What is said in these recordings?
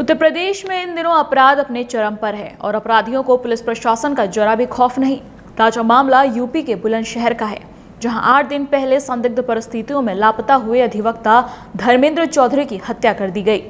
उत्तर प्रदेश में इन दिनों अपराध अपने चरम पर है और अपराधियों को पुलिस प्रशासन का जरा भी खौफ नहीं। ताजा मामला यूपी के बुलंदशहर का है, जहां 8 दिन पहले संदिग्ध परिस्थितियों में लापता हुए अधिवक्ता धर्मेंद्र चौधरी की हत्या कर दी गई।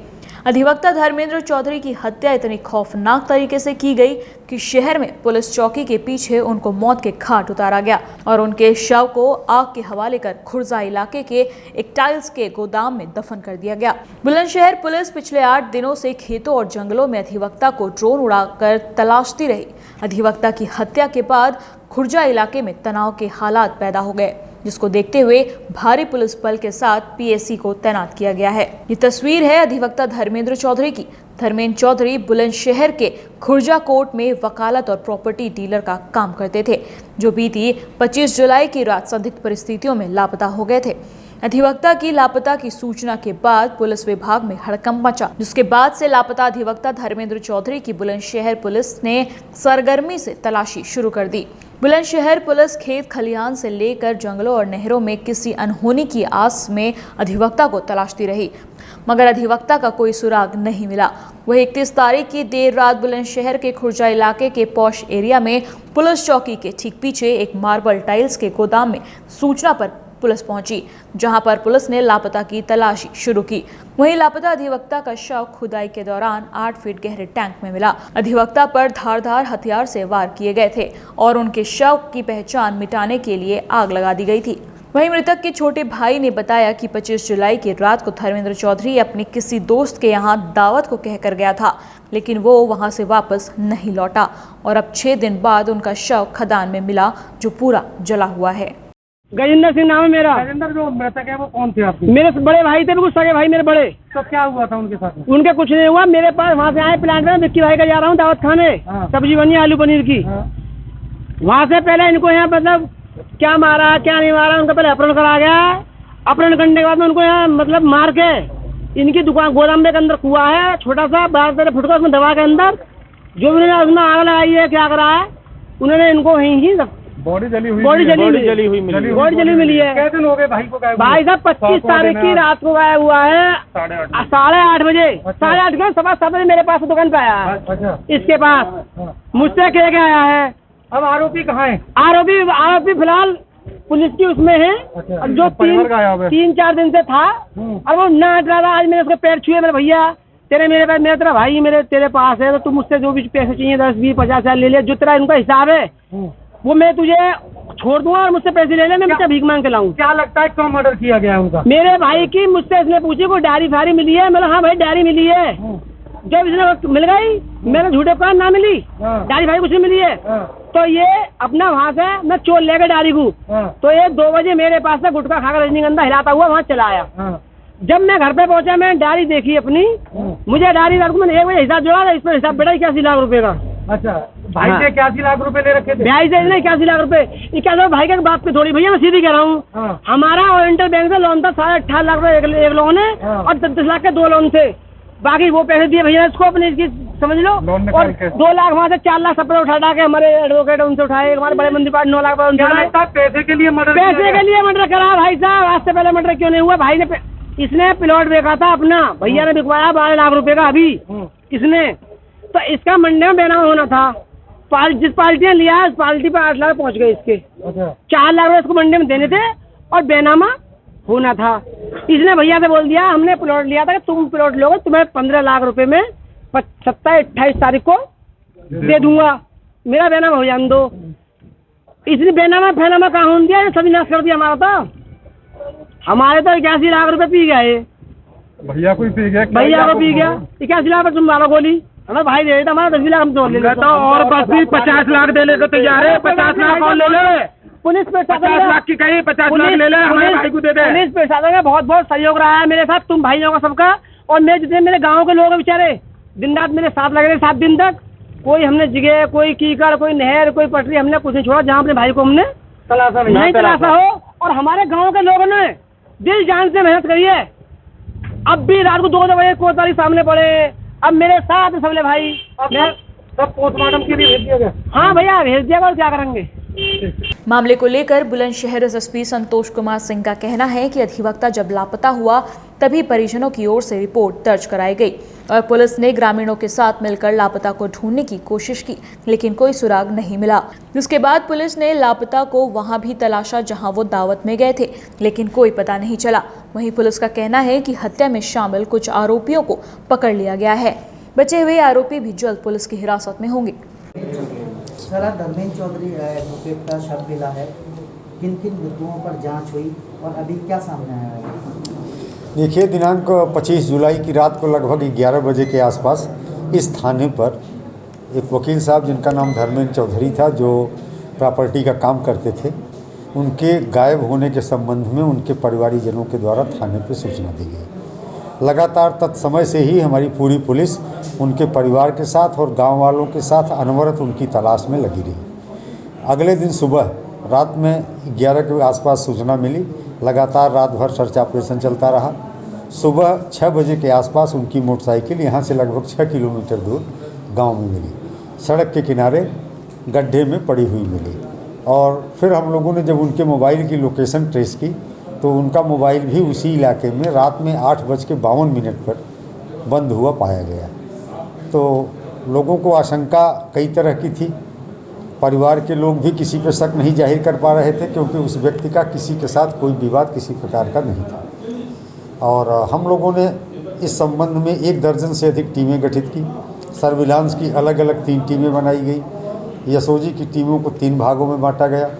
अधिवक्ता धर्मेंद्र चौधरी की हत्या इतनी खौफनाक तरीके से की गई कि शहर में पुलिस चौकी के पीछे उनको मौत के घाट उतारा गया और उनके शव को आग के हवाले कर खुर्जा इलाके के एक टाइल्स के गोदाम में दफन कर दिया गया। बुलंदशहर पुलिस पिछले 8 दिनों से खेतों और जंगलों में अधिवक्ता को ड्रोन उड़ाकर तलाशती रही। अधिवक्ता की हत्या के बाद खुर्जा इलाके में तनाव के हालात पैदा हो गए, जिसको देखते हुए भारी पुलिस बल के साथ पीएसी को तैनात किया गया है। ये तस्वीर है अधिवक्ता धर्मेंद्र चौधरी की। धर्मेंद्र चौधरी बुलंदशहर के खुर्जा कोर्ट में वकालत और प्रॉपर्टी डीलर का काम करते थे, जो बीती 25 जुलाई की रात संदिग्ध परिस्थितियों में लापता हो गए थे। अधिवक्ता की लापता की सूचना के बाद पुलिस विभाग में हड़कंप मचा, जिसके बाद से लापता अधिवक्ता धर्मेंद्र चौधरी की बुलंदशहर पुलिस ने सरगर्मी से तलाशी शुरू कर दी। बुलंदशहर पुलिस खेत खलिहान से लेकर जंगलों और नहरों में किसी अनहोनी की आस में अधिवक्ता को तलाशती रही, मगर अधिवक्ता का कोई सुराग नहीं मिला। वही 31 तारीख की देर रात बुलंदशहर के खुर्जा इलाके के पॉश एरिया में पुलिस चौकी के ठीक पीछे एक मार्बल टाइल्स के गोदाम में सूचना पर पुलिस पहुंची, जहां पर पुलिस ने लापता की तलाशी शुरू की। वहीं लापता अधिवक्ता का शव खुदाई के दौरान 8 फीट गहरे टैंक में मिला। अधिवक्ता पर धारदार हथियार से वार किए गए थे और उनके शव की पहचान मिटाने के लिए आग लगा दी गई थी। वहीं मृतक के छोटे भाई ने बताया कि 25 जुलाई की रात को धर्मेंद्र चौधरी अपने किसी दोस्त के यहाँ दावत को कहकर गया था, लेकिन वो वहां से वापस नहीं लौटा और अब 6 दिन बाद उनका शव खदान में मिला, जो पूरा जला हुआ है। गजेंद्र सिंह नाम है मेरा। गजेंद्र, जो मृतक है वो कौन थे आपके? मेरे बड़े भाई थे, बिल्कुल सगे भाई मेरे बड़े। तो क्या हुआ था उनके साथ में? उनके कुछ नहीं हुआ। मेरे पास वहाँ से आए प्लांट में, विक्की भाई का जा रहा हूँ दावत खाने, सब्जी बनी आलू पनीर की। वहाँ से पहले इनको यहाँ मतलब क्या मारा क्या नहीं मारा, उनका पहले अपहरण करा गया। अपहरण करने के बाद में उनको यहाँ मतलब मार के इनकी दुकान गोदाम में के अंदर कुआ है छोटा सा 12-13 फुट का, उसमें दबा के अंदर जो भी उन्होंने उसमें आग लगाई है क्या करा है, उन्होंने इनको वहीं बॉडी जली हुई मिली है। कितने दिन हो गए भाई को गायब? भाई साहब 25 तारीख की रात को गायब हुआ है 8:30 बजे। 8:30 के 7:15 बजे मेरे पास दुकान पे आया है। इसके पास मुझसे कह के आया है। अब आरोपी कहाँ है? आरोपी फिलहाल पुलिस की उसमें है, जो 3-4 दिन से था और वो न हट रहा था। आज मैंने उसके पैर छुए, मेरे भैया मेरे पास, मेरा तेरा भाई मेरे तेरे पास है, तो तुम मुझसे जो भी पैसे चाहिए 10-20-50 हज़ार ले ले, जो तेरा इनका हिसाब है वो मैं तुझे छोड़ दूंगा और मुझसे पैसे ले ले, मैं मुझसे भीख मांग के लाऊं। क्या लगता है क्यों मर्डर किया गया उनका? मेरे भाई की मुझसे इसने पूछी कोई डायरी फारी मिली है? मतलब हाँ भाई डायरी मिली है। जब इसने मिल गई, मेरे झूठे पर ना मिली डायरी फारी कुछ नहीं मिली है, तो ये अपना वहाँ से मैं चोर ले गया डायरी को। तो ये 2 बजे मेरे पास से गुटखा खाकर रजनीगंधा हिलाता हुआ वहाँ चला आया। जब मैं घर पे पहुंचा, मैं डायरी देखी अपनी, मुझे डायरी मैंने 1 बजे हिसाब जोड़ा, इस पर हिसाब बेटा 81 लाख रुपए का। अच्छा, भाई से 81 लाख रुपए ले रखे थे? भाई से नहीं 81 लाख रुपए। 81 भाई के बाप के थोड़ी, भैया मैं सीधी कह रहा हूँ। हमारा ओरिएंटल बैंक से लोन था 18.5 लाख रुपए एक लोन है और 10 लाख के 2 लोन थे। बाकी वो पैसे दिए भैया इसको अपने, इसकी समझ लो। और 2 लाख वहाँ से 4 लाख सब उठा के हमारे एडवोकेट उनसे उठाए, हमारे बड़े मंदिर पार्टी 9 लाख पैसे के लिए मर्डर करा। भाई साहब आज से पहले मर्डर क्यों नहीं हुआ? भाई ने इसने प्लॉट बेचा था अपना, भैया ने बिकवाया 12 लाख रुपए का अभी इसने। तो इसका मंडे में बेनामा होना था। जिस पार्टी ने लिया उस पार्टी पे 8 लाख पहुंच गए इसके। 4 लाख रुपए इसको मंडे में देने थे और बेनामा होना था। इसने भैया से बोल दिया, हमने प्लॉट लिया था कि तुम प्लॉट लोगे, तुम्हें 15 लाख रुपए में 27-28 तारीख को दे दूंगा, मेरा बेनामा हो जाने दो। इसने बेनामा फैनामा कहाँ होने दिया, सभी नाश कर दिया हमारा। तो हमारे तो 81 लाख रुपए पी गए। भैया को पी गया? भैया को पी गया। 81 लाख तुम मारो गोली, हमारा भाई दे देता, हमारा 10 लाख हम तो ले लेता। और बस भी 50 लाख देने को तैयार है। 50 लाख और ले ले। पुलिस प्रशासन 50 लाख की कहीं 50 लाख ले ले, हमारे भाई को दे दे। पुलिस प्रशासन का बहुत बहुत सहयोग रहा है मेरे साथ, तुम भाइयों का सबका। और मैं जितने मेरे गाँव के लोग बेचारे दिन रात मेरे साथ लगे रहे 7 दिन तक। कोई हमने जगह, कोई कीकर, कोई नहर, कोई पटरी, हमने कुछ नहीं छोड़ा जहाँ अपने भाई को हमने नहीं तलाशा हो। और हमारे गाँव के लोगों ने दिल जान से मेहनत करी है। अब भी रात को 2 बजे कोतवाली सामने पड़े, अब मेरे साथ सबले भाई। सब पोस्टमार्टम के लिए भेज दिया गया? हाँ भैया भेज दिया, और क्या करेंगे। मामले को लेकर बुलंदशहर एसएसपी संतोष कुमार सिंह का कहना है कि अधिवक्ता जब लापता हुआ तभी परिजनों की ओर से रिपोर्ट दर्ज कराई गई और पुलिस ने ग्रामीणों के साथ मिलकर लापता को ढूंढने की कोशिश की, लेकिन कोई सुराग नहीं मिला। जिसके बाद पुलिस ने लापता को वहां भी तलाशा जहां वो दावत में गए थे, लेकिन कोई पता नहीं चला। वहीं पुलिस का कहना है कि हत्या में शामिल कुछ आरोपियों को पकड़ लिया गया है। बचे हुए आरोपी भी जल्द पुलिस की हिरासत में होंगे। सर, धर्मेंद्र चौधरी एडवोकेट का शव मिला है, किन किन बिंदुओं पर जांच हुई और अभी क्या सामने आया है? देखिए, दिनांक 25 जुलाई की रात को लगभग 11 बजे के आसपास इस थाने पर एक वकील साहब जिनका नाम धर्मेंद्र चौधरी था, जो प्रॉपर्टी का काम करते थे, उनके गायब होने के संबंध में उनके परिवारीजनों के द्वारा थाने पर सूचना दी गई। लगातार तत्समय से ही हमारी पूरी पुलिस उनके परिवार के साथ और गांव वालों के साथ अनवरत उनकी तलाश में लगी रही। अगले दिन सुबह रात में 11 के आसपास सूचना मिली। लगातार रात भर सर्च ऑपरेशन चलता रहा। सुबह 6 बजे के आसपास उनकी मोटरसाइकिल यहाँ से लगभग 6 किलोमीटर दूर गांव में मिली, सड़क के किनारे गड्ढे में पड़ी हुई मिली। और फिर हम लोगों ने जब उनके मोबाइल की लोकेशन ट्रेस की तो उनका मोबाइल भी उसी इलाके में रात में 8:52 पर बंद हुआ पाया गया। तो लोगों को आशंका कई तरह की थी। परिवार के लोग भी किसी पर शक नहीं जाहिर कर पा रहे थे, क्योंकि उस व्यक्ति का किसी के साथ कोई विवाद किसी प्रकार का नहीं था। और हम लोगों ने इस संबंध में 1 दर्जन से अधिक टीमें गठित की। सर्विलांस की अलग अलग 3 टीमें बनाई गई। एसओजी की टीमों को 3 भागों में बांटा गया।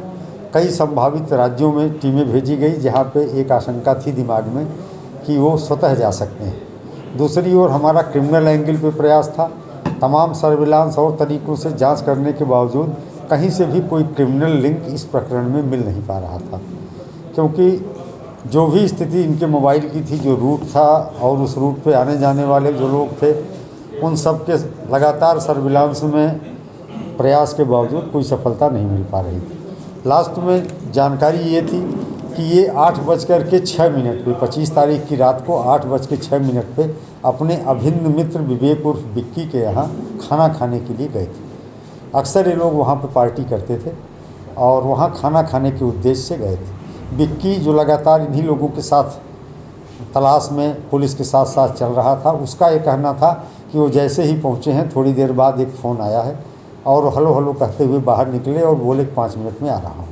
कई संभावित राज्यों में टीमें भेजी गई जहां पे एक आशंका थी दिमाग में कि वो स्वतः जा सकते हैं। दूसरी ओर हमारा क्रिमिनल एंगल पे प्रयास था। तमाम सर्विलांस और तरीक़ों से जांच करने के बावजूद कहीं से भी कोई क्रिमिनल लिंक इस प्रकरण में मिल नहीं पा रहा था, क्योंकि जो भी स्थिति इनके मोबाइल की थी, जो रूट था और उस रूट पे आने जाने वाले जो लोग थे, उन सब के लगातार सर्विलांस में प्रयास के बावजूद कोई सफलता नहीं मिल पा रही थी। लास्ट में जानकारी ये थी कि ये 8:06 पे 25 तारीख की रात को 8:06 पे अपने अभिन्न मित्र विवेक उर्फ बिक्की के यहाँ खाना खाने के लिए गए थे। अक्सर ये लोग वहाँ पे पार्टी करते थे और वहाँ खाना खाने के उद्देश्य से गए थे। बिक्की, जो लगातार इन्हीं लोगों के साथ तलाश में पुलिस के साथ साथ चल रहा था, उसका ये कहना था कि वो जैसे ही पहुँचे हैं थोड़ी देर बाद एक फ़ोन आया है और हलो हलो कहते हुए बाहर निकले और बोले 5 मिनट में आ रहा हूँ।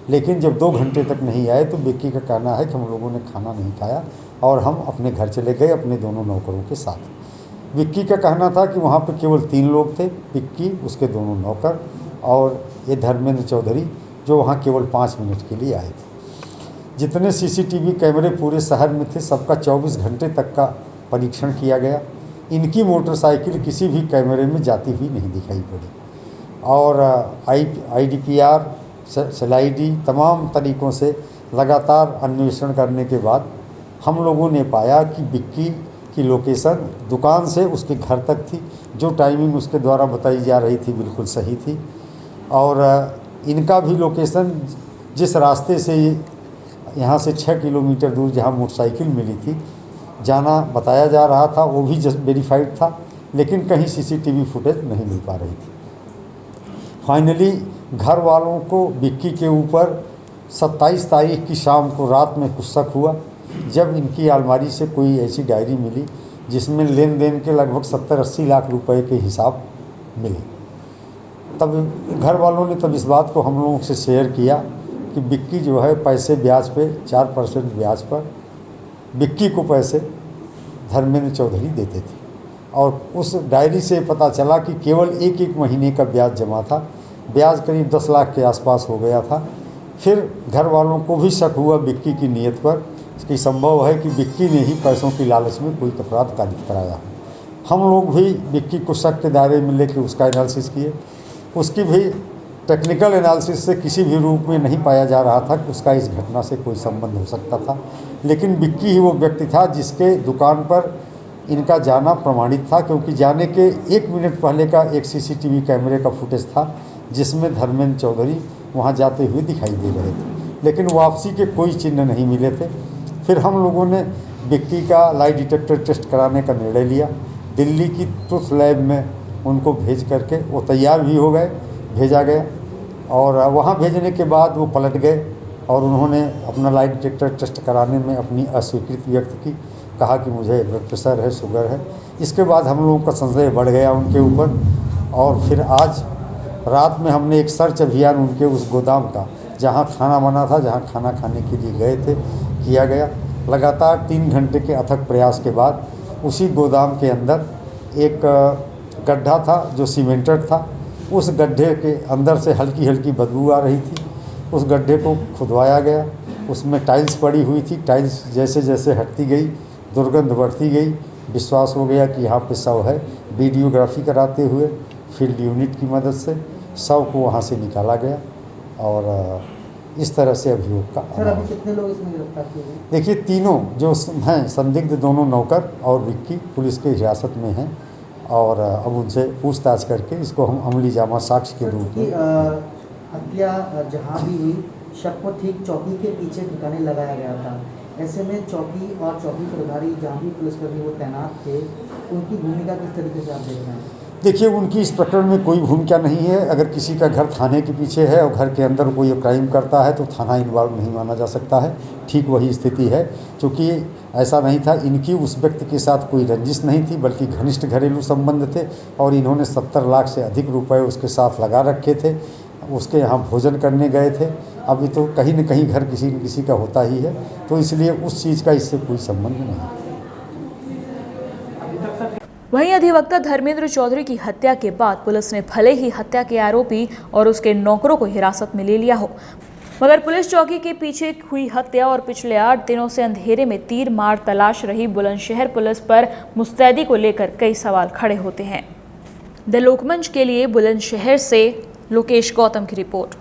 लेकिन जब 2 घंटे तक नहीं आए तो बिक्की का कहना है कि हम लोगों ने खाना नहीं खाया और हम अपने घर चले गए अपने दोनों नौकरों के साथ। बिक्की का कहना था कि वहाँ पे केवल 3 लोग थे, बिक्की, उसके दोनों नौकर और ये धर्मेंद्र चौधरी, जो वहाँ केवल 5 मिनट के लिए आए थे। जितने सीसीटीवी कैमरे पूरे शहर में थे सबका 24 घंटे तक का परीक्षण किया गया। इनकी मोटरसाइकिल किसी भी कैमरे में जाती हुई नहीं दिखाई पड़ी और IDPR, SLID तमाम तरीक़ों से लगातार अन्वेषण करने के बाद हम लोगों ने पाया कि बिक्की की लोकेशन दुकान से उसके घर तक थी। जो टाइमिंग उसके द्वारा बताई जा रही थी बिल्कुल सही थी और इनका भी लोकेशन जिस रास्ते से यहाँ से 6 किलोमीटर दूर जहाँ मोटरसाइकिल मिली थी जाना बताया जा रहा था, वो भी जस्ट वेरीफाइड था, लेकिन कहीं CCTV फुटेज नहीं मिल पा रही थी। फाइनली घर वालों को बिक्की के ऊपर 27 तारीख की शाम को रात में कुछ शक हुआ, जब इनकी अलमारी से कोई ऐसी डायरी मिली जिसमें लेन देन के लगभग 70-80 लाख रुपए के हिसाब मिले। तब घर वालों ने तब इस बात को हम लोगों से शेयर किया कि बिक्की जो है पैसे ब्याज पे 4% ब्याज पर बिक्की को पैसे धर्मेंद्र चौधरी देते थे और उस डायरी से पता चला कि केवल एक महीने का ब्याज जमा था। ब्याज करीब 10 लाख के आसपास हो गया था। फिर घर वालों को भी शक हुआ बिक्की की नीयत पर कि संभव है कि बिक्की ने ही पैसों की लालच में कोई अपराध कारित कराया। हम लोग भी बिक्की को शक के दायरे में लेकर उसका एनालिसिस किए। उसकी भी टेक्निकल एनालिसिस से किसी भी रूप में नहीं पाया जा रहा था कि उसका इस घटना से कोई संबंध हो सकता था, लेकिन बिक्की ही वो व्यक्ति था जिसके दुकान पर इनका जाना प्रमाणित था, क्योंकि जाने के 1 मिनट पहले का एक CCTV कैमरे का फुटेज था जिसमें धर्मेंद्र चौधरी वहां जाते हुए दिखाई दे रहे थे, लेकिन वापसी के कोई चिन्ह नहीं मिले थे। फिर हम लोगों ने बिक्की का लाई डिटेक्टर टेस्ट कराने का निर्णय लिया। दिल्ली की ट्रुथ लैब में उनको भेज करके वो तैयार भी हो गए, भेजा गया। और वहाँ भेजने के बाद वो पलट गए और उन्होंने अपना लाई डिटेक्टर टेस्ट कराने में अपनी अस्वीकृति व्यक्त की, कहा कि मुझे ब्लड प्रेशर है, शुगर है। इसके बाद हम लोगों का संदेह बढ़ गया उनके ऊपर और फिर आज रात में हमने एक सर्च अभियान उनके उस गोदाम का, जहाँ खाना बना था, जहाँ खाना खाने के लिए गए थे, किया गया। लगातार 3 घंटे के अथक प्रयास के बाद उसी गोदाम के अंदर एक गड्ढा था जो सीमेंटेड था। उस गड्ढे के अंदर से हल्की हल्की बदबू आ रही थी। उस गड्ढे को खुदवाया गया, उसमें टाइल्स पड़ी हुई थी। टाइल्स जैसे जैसे हटती गई दुर्गंध बढ़ती गई। विश्वास हो गया कि यहाँ पे शव है। वीडियोग्राफी कराते हुए फील्ड यूनिट की मदद से शव को वहाँ से निकाला गया और इस तरह से अभियोग का। सर अभी कितने लोग इसमें गिरफ्तार किए गए? देखिए, तीनों जो हैं संदिग्ध, दोनों नौकर और विक्की पुलिस की हिरासत में हैं और अब उनसे पूछताछ करके इसको हम अमली जामा साक्ष्य के रूप में। हत्या जहाँ भी हुई, शव को ठीक चौकी के पीछे ठिकाने लगाया गया था। ऐसे में चौकी और चौकी प्रभारी जहाँ भी पुलिसकर्मी वो तैनात थे, उनकी भूमिका किस तरीके से आप देख रहे हैं? देखिए, उनकी इस प्रकरण में कोई भूमिका नहीं है। अगर किसी का घर थाने के पीछे है और घर के अंदर कोई क्राइम करता है तो थाना इन्वॉल्व नहीं माना जा सकता है। ठीक वही स्थिति है, क्योंकि ऐसा नहीं था, इनकी उस व्यक्ति के साथ कोई रंजिश नहीं थी, बल्कि घनिष्ठ घरेलू संबंध थे और इन्होंने 70 लाख से अधिक रुपए उसके साथ लगा रखे थे। उसके यहाँ भोजन करने गए थे। अभी तो कहीं न कहीं घर किसी न किसी का होता ही है, तो इसलिए उस चीज़ का इससे कोई संबंध नहीं। वहीं अधिवक्ता धर्मेंद्र चौधरी की हत्या के बाद पुलिस ने भले ही हत्या के आरोपी और उसके नौकरों को हिरासत में ले लिया हो, मगर पुलिस चौकी के पीछे हुई हत्या और पिछले 8 दिनों से अंधेरे में तीर मार तलाश रही बुलंदशहर पुलिस पर मुस्तैदी को लेकर कई सवाल खड़े होते हैं। द लोकमंच के लिए बुलंदशहर से लोकेश गौतम की रिपोर्ट।